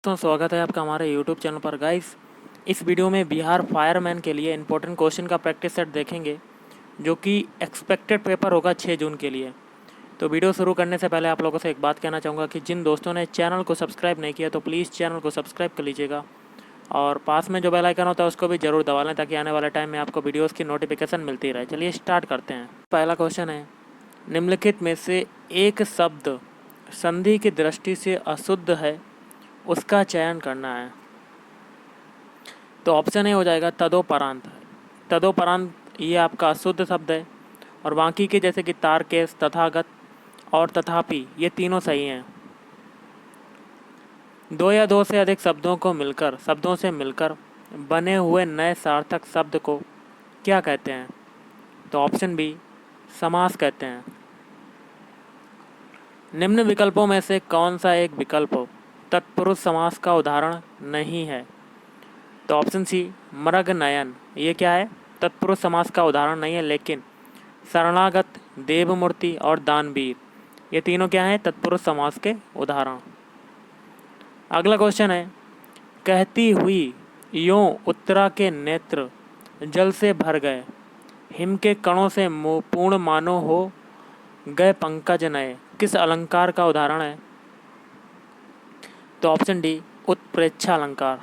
तो स्वागत है आपका हमारे YouTube चैनल पर गाइस। इस वीडियो में बिहार फायरमैन के लिए इंपॉर्टेंट क्वेश्चन का प्रैक्टिस सेट देखेंगे जो कि एक्सपेक्टेड पेपर होगा 6 जून के लिए। तो वीडियो शुरू करने से पहले आप लोगों से एक बात कहना चाहूँगा कि जिन दोस्तों ने चैनल को सब्सक्राइब नहीं किया तो प्लीज़ चैनल को सब्सक्राइब कर लीजिएगा और पास में जो बेल आइकन होता है उसको भी ज़रूर दबा लें ताकि आने वाले टाइम में आपको वीडियोज़ की नोटिफिकेशन मिलती रहे। चलिए स्टार्ट करते हैं। पहला क्वेश्चन है, निम्नलिखित में से एक शब्द संधि की दृष्टि से अशुद्ध है, उसका चयन करना है। तो ऑप्शन ए हो जाएगा तदोपरांत। तदोपरांत ये आपका अशुद्ध शब्द है और बाकी के जैसे कि तारकेश, तथागत और तथापि ये तीनों सही हैं। दो या दो से अधिक शब्दों से मिलकर बने हुए नए सार्थक शब्द को क्या कहते हैं? तो ऑप्शन बी समास कहते हैं। निम्न विकल्पों में से कौन सा एक विकल्प तत्पुरुष समास का उदाहरण नहीं है? तो ऑप्शन सी मृग नयन, ये क्या है? तत्पुरुष समास का उदाहरण नहीं है, लेकिन शरणागत, देवमूर्ति और दानवीर ये तीनों क्या हैं? तत्पुरुष समास के उदाहरण। अगला क्वेश्चन है, कहती हुई यों उत्तरा के नेत्र जल से भर गए, हिम के कणों से पूर्ण मानो हो गए पंकज नए, किस अलंकार का उदाहरण है? तो ऑप्शन डी उत्प्रेक्षा अलंकार।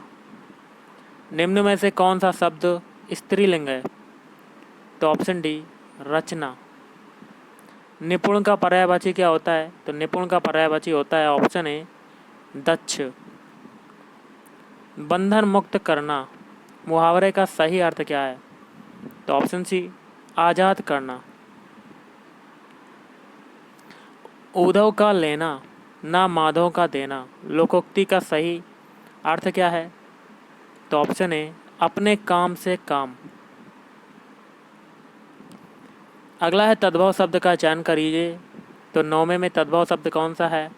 निम्न में से कौन सा शब्द स्त्रीलिंग है? तो ऑप्शन डी रचना। निपुण का पर्यायवाची क्या होता है? तो निपुण का पर्यायवाची होता है ऑप्शन ए दक्ष। बंधन मुक्त करना मुहावरे का सही अर्थ क्या है? तो ऑप्शन सी आजाद करना। उद्धव का लेना ना माधव का देना लोकोक्ति का सही अर्थ क्या है? तो ऑप्शन ए अपने काम से काम। अगला है तद्भव शब्द का चयन करिए। तो 9वें में तद्भव शब्द कौन सा है?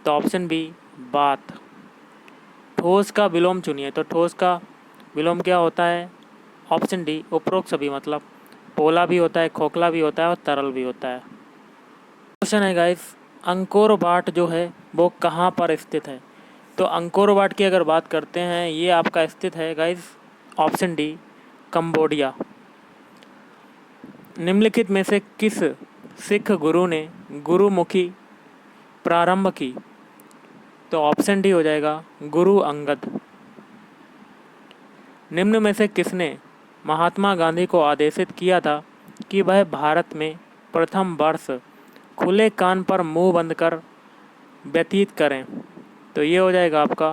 तो ऑप्शन बी बात। ठोस का विलोम चुनिए। तो ठोस का विलोम क्या होता है? ऑप्शन डी उपरोक्त सभी, मतलब पोला भी होता है, खोखला भी होता है और तरल भी होता है। क्वेश्चन है गाइस, अंकोर वाट जो है वो कहाँ पर स्थित है? तो अंकोर वाट की अगर बात करते हैं, ये आपका स्थित है गाइस ऑप्शन डी कंबोडिया। निम्नलिखित में से किस सिख गुरु ने गुरुमुखी प्रारंभ की? तो ऑप्शन डी हो जाएगा गुरु अंगद। निम्न में से किसने महात्मा गांधी को आदेशित किया था कि वह भारत में प्रथम वर्ष खुले कान पर मुंह बंद कर व्यतीत करें? तो ये हो जाएगा आपका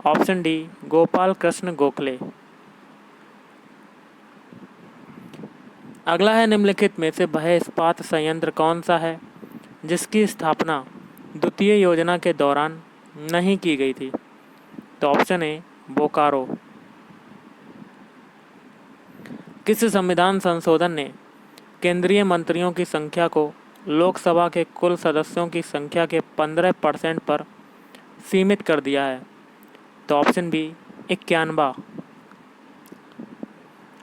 ऑप्शन डी गोपाल कृष्ण गोखले। अगला है, निम्नलिखित में से वह इस्पात संयंत्र कौन सा है जिसकी स्थापना द्वितीय योजना के दौरान नहीं की गई थी? तो ऑप्शन ए बोकारो। किस संविधान संशोधन ने केंद्रीय मंत्रियों की संख्या को लोकसभा के कुल सदस्यों की संख्या के 15% पर सीमित कर दिया है? तो ऑप्शन बी 91।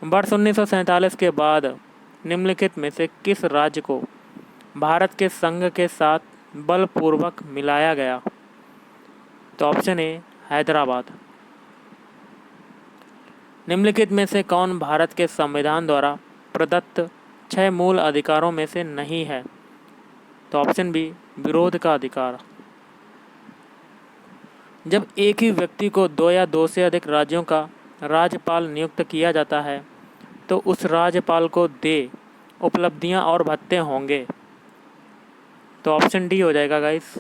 वर्ष 1947 के बाद निम्नलिखित में से किस राज्य को भारत के संघ के साथ बलपूर्वक मिलाया गया? तो ऑप्शन ए हैदराबाद। निम्नलिखित में से कौन भारत के संविधान द्वारा प्रदत्त 6 मूल अधिकारों में से नहीं है? तो ऑप्शन बी विरोध का अधिकार। जब एक ही व्यक्ति को 2 या 2 से अधिक राज्यों का राज्यपाल नियुक्त किया जाता है तो उस राज्यपाल को देय उपलब्धियां और भत्ते होंगे? तो ऑप्शन डी हो जाएगा गाइस।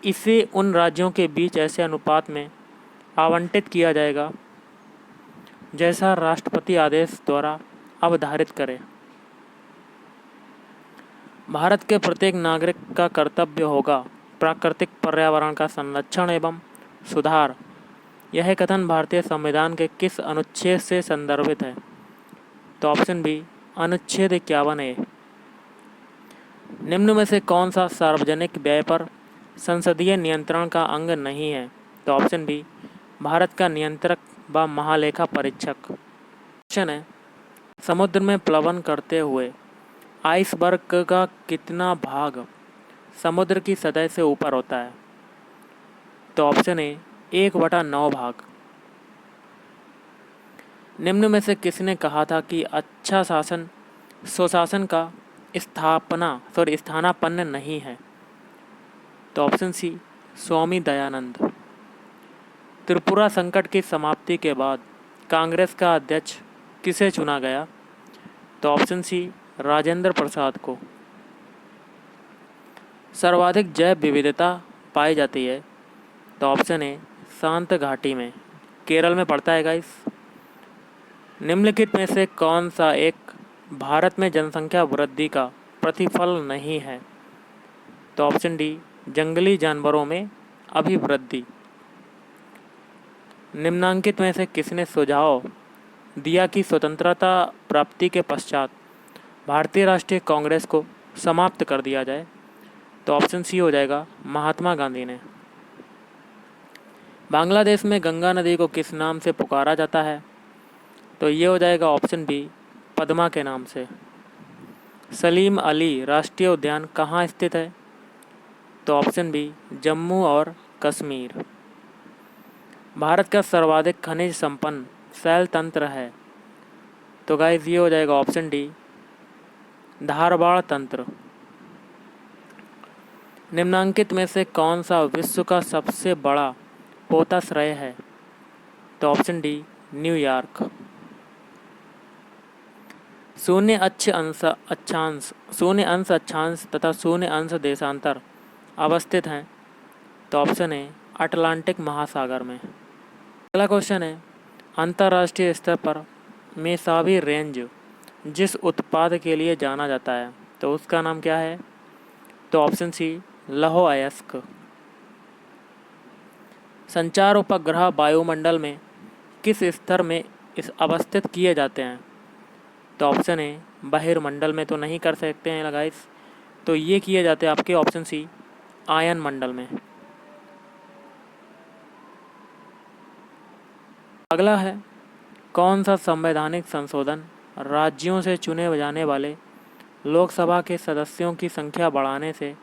इसे उन राज्यों के बीच ऐसे अनुपात में आवंटित किया जाएगा जैसा राष्ट्रपति आदेश द्वारा अवधारित करे। भारत के प्रत्येक नागरिक का कर्तव्य होगा प्राकृतिक पर्यावरण का संरक्षण एवं सुधार। यह कथन भारतीय संविधान के किस अनुच्छेद से संदर्भित है? तो ऑप्शन बी अनुच्छेद 51A। निम्न में से कौन सा सार्वजनिक व्यय पर संसदीय नियंत्रण का अंग नहीं है? तो ऑप्शन बी भारत का नियंत्रक व महालेखा परीक्षक। क्वेश्चन है, समुद्र में प्लवन करते हुए आइसबर्ग का कितना भाग समुद्र की सतह से ऊपर होता है? तो ऑप्शन ए 1/9 भाग। निम्न में से किसने कहा था कि अच्छा शासन सुशासन का स्थानापन्न नहीं है? तो ऑप्शन सी स्वामी दयानंद। त्रिपुरा संकट की समाप्ति के बाद कांग्रेस का अध्यक्ष किसे चुना गया? तो ऑप्शन सी राजेंद्र प्रसाद को। सर्वाधिक जैव विविधता पाई जाती है? तो ऑप्शन ए शांत घाटी में, केरल में पड़ता है गाइस। निम्नलिखित में से कौन सा एक भारत में जनसंख्या वृद्धि का प्रतिफल नहीं है? तो ऑप्शन डी जंगली जानवरों में अभिवृद्धि। निम्नांकित में से किसने सुझाव दिया कि स्वतंत्रता प्राप्ति के पश्चात भारतीय राष्ट्रीय कांग्रेस को समाप्त कर दिया जाए? तो ऑप्शन सी हो जाएगा महात्मा गांधी ने। बांग्लादेश में गंगा नदी को किस नाम से पुकारा जाता है? तो ये हो जाएगा ऑप्शन बी पद्मा के नाम से। सलीम अली राष्ट्रीय उद्यान कहाँ स्थित है? तो ऑप्शन बी जम्मू और कश्मीर। भारत का सर्वाधिक खनिज संपन्न शैल तंत्र है? तो गाइस ये हो जाएगा ऑप्शन डी धारवाड़ तंत्र। निम्नांकित में से कौन सा विश्व का सबसे बड़ा पोताश्रय है? तो ऑप्शन डी न्यूयॉर्क। शून्य अंश अक्षांश तथा शून्य अंश देशांतर अवस्थित हैं? तो ऑप्शन ए अटलांटिक महासागर में। अगला क्वेश्चन है अंतर्राष्ट्रीय स्तर पर मेसाबी रेंज जिस उत्पाद के लिए जाना जाता है तो उसका नाम क्या है? तो ऑप्शन सी लौह अयस्क। संचार उपग्रह वायुमंडल में किस स्तर में अवस्थित किए जाते हैं? तो ऑप्शन ए बहिर्मंडल में तो नहीं कर सकते हैं गाइस, तो ये किए जाते हैं आपके ऑप्शन सी आयन मंडल में। अगला है कौन सा संवैधानिक संशोधन राज्यों से चुने जाने वाले लोकसभा के सदस्यों की संख्या बढ़ाने से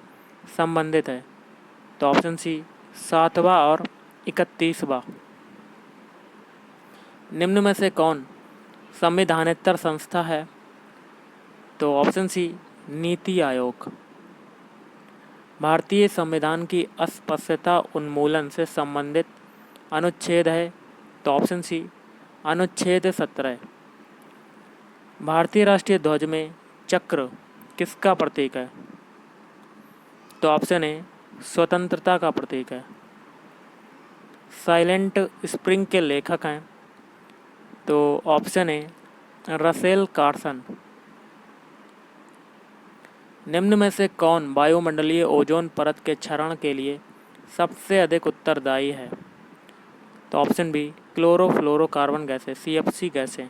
संबंधित है? तो ऑप्शन सी 7वां और 31वां। निम्न में से कौन संविधानेतर संस्था है? तो ऑप्शन सी नीति आयोग। भारतीय संविधान की अस्पष्टता उन्मूलन से संबंधित अनुच्छेद है? तो ऑप्शन सी अनुच्छेद 17। भारतीय राष्ट्रीय ध्वज में चक्र किसका प्रतीक है? तो ऑप्शन ए स्वतंत्रता का प्रतीक है। साइलेंट स्प्रिंग के लेखक हैं? तो ऑप्शन ए रसेल कार्सन। निम्न में से कौन वायुमंडलीय ओजोन परत के क्षरण के लिए सबसे अधिक उत्तरदायी है? तो ऑप्शन बी क्लोरोफ्लोरोकार्बन गैसें CFC गैसें।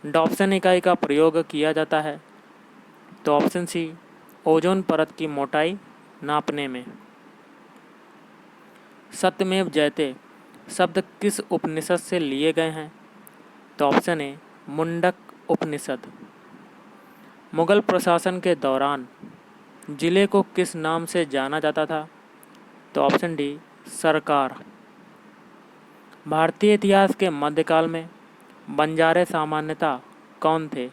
डॉप्सन इकाई का प्रयोग किया जाता है? तो ऑप्शन सी ओजोन परत की मोटाई नापने में। सत्यमेव जयते शब्द किस उपनिषद से लिए गए हैं? तो ऑप्शन ए मुंडक उपनिषद। मुगल प्रशासन के दौरान जिले को किस नाम से जाना जाता था? तो ऑप्शन डी सरकार। भारतीय इतिहास के मध्यकाल में बंजारे सामान्यतः कौन थे?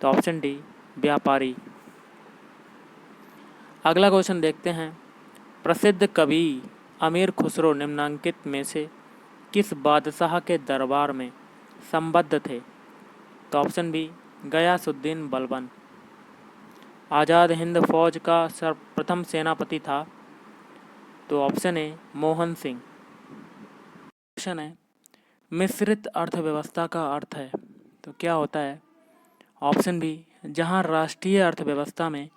तो ऑप्शन डी व्यापारी। अगला क्वेश्चन देखते हैं प्रसिद्ध कवि अमीर खुसरो निम्नांकित में से किस बादशाह के दरबार में संबद्ध थे? तो ऑप्शन बी गयासुद्दीन बलबन। आज़ाद हिंद फौज का सर्वप्रथम सेनापति था? तो ऑप्शन ए मोहन सिंह। क्वेश्चन है मिश्रित अर्थव्यवस्था का अर्थ है तो क्या होता है? ऑप्शन बी जहां राष्ट्रीय अर्थव्यवस्था में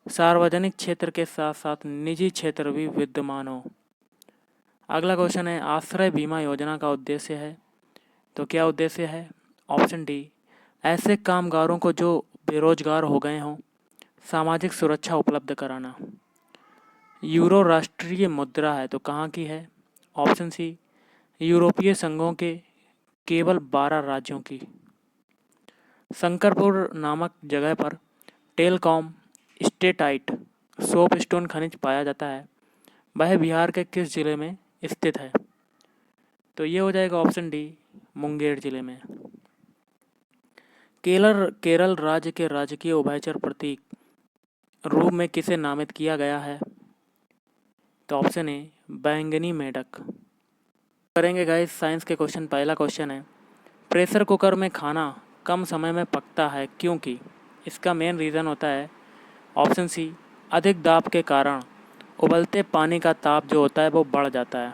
सार्वजनिक क्षेत्र के साथ साथ निजी क्षेत्र भी विद्यमान हो। अगला क्वेश्चन है आश्रय बीमा योजना का उद्देश्य है तो क्या उद्देश्य है? ऑप्शन डी ऐसे कामगारों को जो बेरोजगार हो गए हों सामाजिक सुरक्षा उपलब्ध कराना। यूरो राष्ट्रीय मुद्रा है तो कहाँ की है? ऑप्शन सी यूरोपीय संघों के केवल 12 राज्यों की। शंकरपुर नामक जगह पर टेलकॉम स्टेटाइट सोपस्टोन खनिज पाया जाता है वह बिहार के किस जिले में स्थित है? तो ये हो जाएगा ऑप्शन डी, मुंगेर जिले में। केरल राज्य के राजकीय उभयचर प्रतीक रूप में किसे नामित किया गया है? तो ऑप्शन ए, बैंगनी मेढक। करेंगे गाइस साइंस के क्वेश्चन। पहला क्वेश्चन है, प्रेशर कुकर में खाना कम समय में पकता है क्योंकि? इसका मेन रीज़न होता है ऑप्शन सी, अधिक दाब के कारण उबलते पानी का ताप जो होता है वो बढ़ जाता है।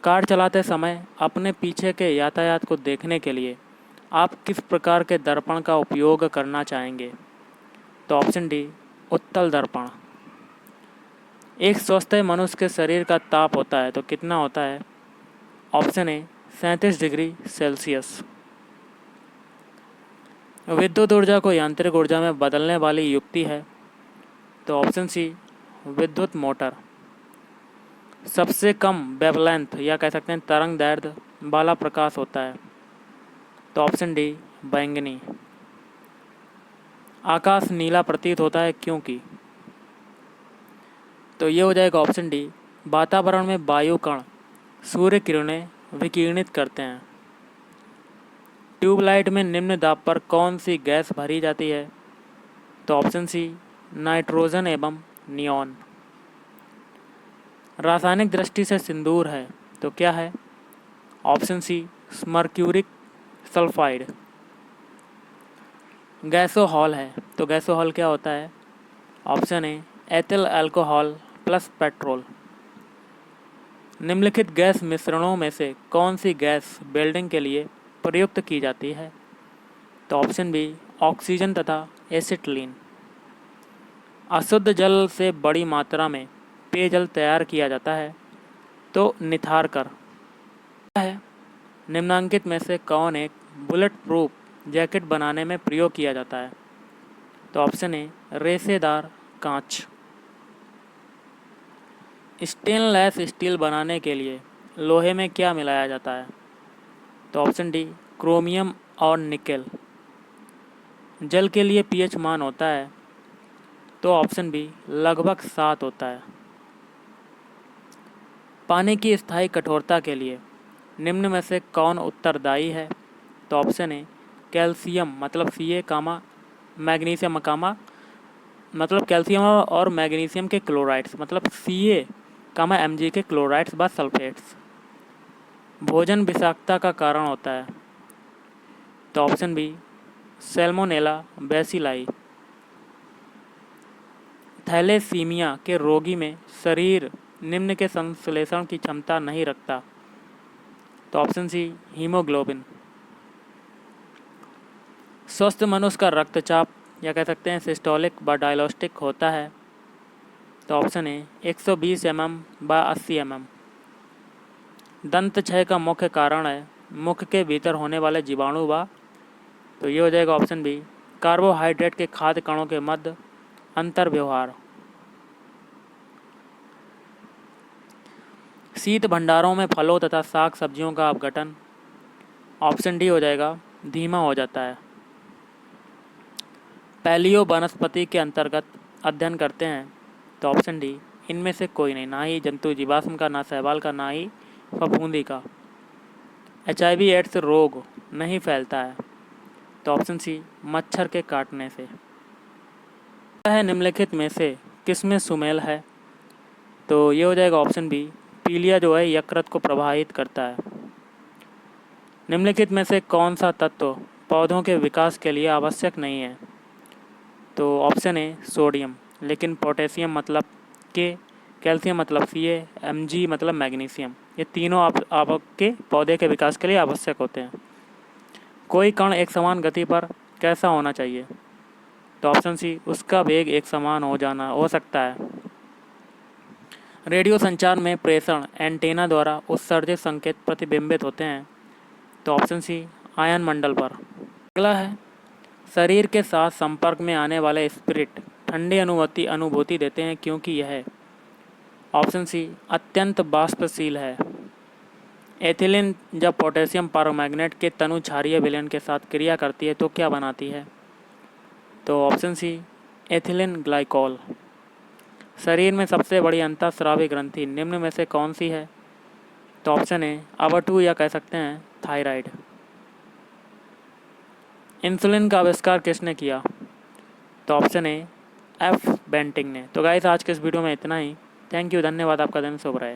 कार चलाते समय अपने पीछे के यातायात को देखने के लिए आप किस प्रकार के दर्पण का उपयोग करना चाहेंगे? तो ऑप्शन डी, उत्तल दर्पण। एक स्वस्थ मनुष्य के शरीर का ताप होता है तो कितना होता है? ऑप्शन ए, 37 डिग्री सेल्सियस। विद्युत ऊर्जा को यांत्रिक ऊर्जा में बदलने वाली युक्ति है? तो ऑप्शन सी, विद्युत मोटर। सबसे कम वेवलेंथ या कह सकते हैं तरंग दैर्ध्य वाला प्रकाश होता है? तो ऑप्शन डी, बैंगनी। आकाश नीला प्रतीत होता है क्योंकि? तो ये हो जाएगा ऑप्शन डी, वातावरण में वायु कण सूर्य किरणें विकिरणित करते हैं। ट्यूबलाइट में निम्न दाब पर कौन सी गैस भरी जाती है? तो ऑप्शन सी, नाइट्रोजन एवं नियॉन। रासायनिक दृष्टि से सिंदूर है तो क्या है? Option C, mercuric sulphide. Gasohol है तो गैसोहॉल क्या होता है? Option A, ethyl alcohol plus petrol. निम्नलिखित गैस मिश्रणों में से कौन सी गैस वेल्डिंग के लिए प्रयुक्त की जाती है? तो ऑप्शन बी, ऑक्सीजन तथा एसिटिलीन। अशुद्ध जल से बड़ी मात्रा में पेयजल तैयार किया जाता है तो निथार कर है निम्नांकित में से कौन एक बुलेट प्रूफ जैकेट बनाने में प्रयोग किया जाता है? तो ऑप्शन ए, रेशेदार कांच। स्टेनलेस स्टील बनाने के लिए लोहे में क्या मिलाया जाता है? तो ऑप्शन डी, क्रोमियम और निकेल। जल के लिए पीएच मान होता है? तो ऑप्शन बी, लगभग 7 होता है। पानी की स्थायी कठोरता के लिए निम्न में से कौन उत्तरदायी है? तो ऑप्शन ए, कैल्शियम मतलब Ca कामा मैग्नीशियम कामा मतलब कैल्शियम और मैग्नीशियम के क्लोराइड्स मतलब Ca कामा Mg के क्लोराइड्स व सल्फेट्स। भोजन विषाक्तता का कारण होता है? तो option B, salmonella bacilli. Thalassaemia के रोगी में शरीर निम्न के संश्लेषण की क्षमता नहीं रखता? तो ऑप्शन सी, हीमोग्लोबिन। स्वस्थ मनुष्य का रक्तचाप या कह सकते हैं सिस्टोलिक व डायलोस्टिक होता है? तो ऑप्शन ए, 120 mm व 80 mm। दंत क्षय का मुख्य कारण है मुख के भीतर होने वाले जीवाणु व? तो ये हो जाएगा ऑप्शन बी, कार्बोहाइड्रेट के खाद्य कणों के मध्य अंतर व्यवहार। शीत भंडारों में फलों तथा साग सब्जियों का अपघटन? ऑप्शन डी हो जाएगा, धीमा हो जाता है। पैलियो वनस्पति के अंतर्गत अध्ययन करते हैं? तो ऑप्शन डी, इनमें से कोई नहीं, ना ही जंतु जीवाश्म का, ना शैवाल का, ना ही फफूंदी का। HIV एड्स रोग नहीं फैलता है? तो ऑप्शन सी, मच्छर के काटने से। है निम्नलिखित में से किसमें सुमेल है? तो ये हो जाएगा ऑप्शन बी, पीलिया जो है यकृत को प्रभावित करता है। निम्नलिखित में से कौन सा तत्व पौधों के विकास के लिए आवश्यक नहीं है? तो ऑप्शन ए, सोडियम। लेकिन पोटेशियम मतलब के, कैल्शियम मतलब Ca, Mg मतलब मैग्नीशियम, ये तीनों आपके पौधे के विकास के लिए आवश्यक होते हैं। कोई कण एक समान गति पर कैसा होना चाहिए? तो ऑप्शन सी, उसका वेग एक समान हो सकता है। रेडियो संचार में प्रेषण एंटेना द्वारा उत्सर्जित संकेत प्रतिबिंबित होते हैं? तो ऑप्शन सी, आयन मंडल पर। अगला है, शरीर के साथ संपर्क में आने वाले स्पिरिट ठंडी अनुभूति देते हैं क्योंकि यह? ऑप्शन सी, अत्यंत वाष्पशील है। एथिलीन जब पोटेशियम परमैंगनेट के तनु क्षारीय विलयन के साथ क्रिया करती है तो क्या बनाती है? तो ऑप्शन सी, एथिलीन ग्लाइकोल। शरीर में सबसे बड़ी अंतःस्रावी ग्रंथि निम्न में से कौन सी है? तो ऑप्शन ए अवटु या कह सकते हैं थायराइड। इंसुलिन का आविष्कार किसने किया? तो ऑप्शन ए एफ बेंटिंग ने। तो गाइस आज के इस वीडियो में इतना ही। थैंक यू, धन्यवाद, आपका दिन शुभ रहे।